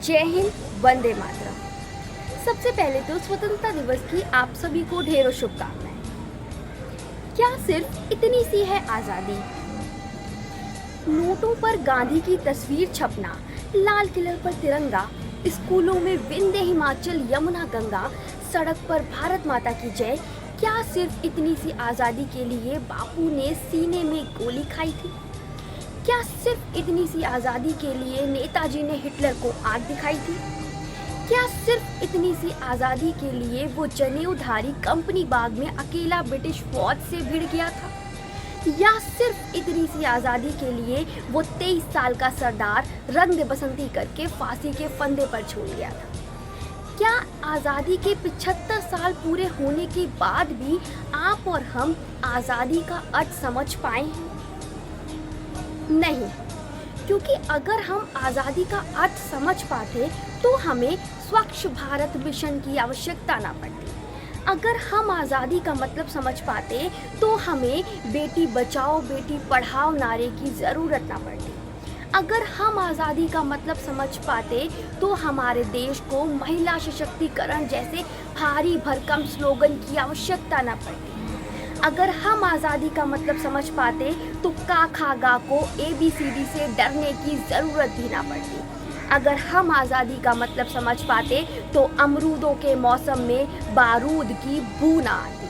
जय हिंद, वंदे मातरम। सबसे पहले तो स्वतंत्रता दिवस की आप सभी को ढेरों शुभकामनाएं। क्या सिर्फ इतनी सी है आज़ादी? नोटों पर गांधी की तस्वीर छपना, लाल किले पर तिरंगा, स्कूलों में विंध्य हिमाचल यमुना गंगा, सड़क पर भारत माता की जय। क्या सिर्फ इतनी सी आज़ादी के लिए बापू ने सीने में गोली खाई थी? क्या सिर्फ इतनी सी आज़ादी के लिए नेताजी ने हिटलर को आग दिखाई थी? क्या सिर्फ इतनी सी आज़ादी के लिए वो जनेऊधारी कंपनी बाग में अकेला ब्रिटिश फौज से भिड़ गया था? या सिर्फ इतनी सी आज़ादी के लिए वो 23 साल का सरदार रंग दे बसंती करके फांसी के फंदे पर छोड़ गया था? क्या आज़ादी के 75 साल पूरे होने के बाद भी आप और हम आज़ादी का अर्थ समझ पाए हैं? नहीं, क्योंकि अगर हम आज़ादी का अर्थ समझ पाते तो हमें स्वच्छ भारत मिशन की आवश्यकता ना पड़ती। अगर हम आज़ादी का मतलब समझ पाते तो हमें बेटी बचाओ बेटी पढ़ाओ नारे की ज़रूरत ना पड़ती। अगर हम आज़ादी का मतलब समझ पाते तो हमारे देश को महिला सशक्तिकरण जैसे भारी भरकम स्लोगन की आवश्यकता ना पड़ती। अगर हम आज़ादी का मतलब समझ पाते तो का खा गा को ABCD से डरने की ज़रूरत भी ना पड़ती। अगर हम आज़ादी का मतलब समझ पाते तो अमरूदों के मौसम में बारूद की बू ना आती।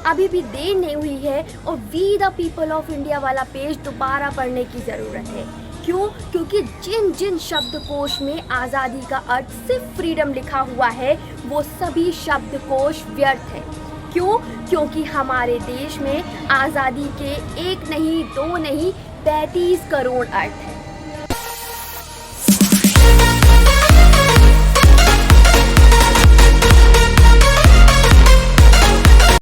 अभी भी देर नहीं हुई है और we the people of India वाला पेज दोबारा पढ़ने की ज़रूरत है। क्यों? क्योंकि जिन जिन शब्दकोश में आज़ादी का अर्थ सिर्फ फ्रीडम लिखा हुआ है वो सभी शब्दकोश व्यर्थ है। क्यों? क्योंकि हमारे देश में आज़ादी के एक नहीं, दो नहीं, 35 करोड़ अर्थ हैं।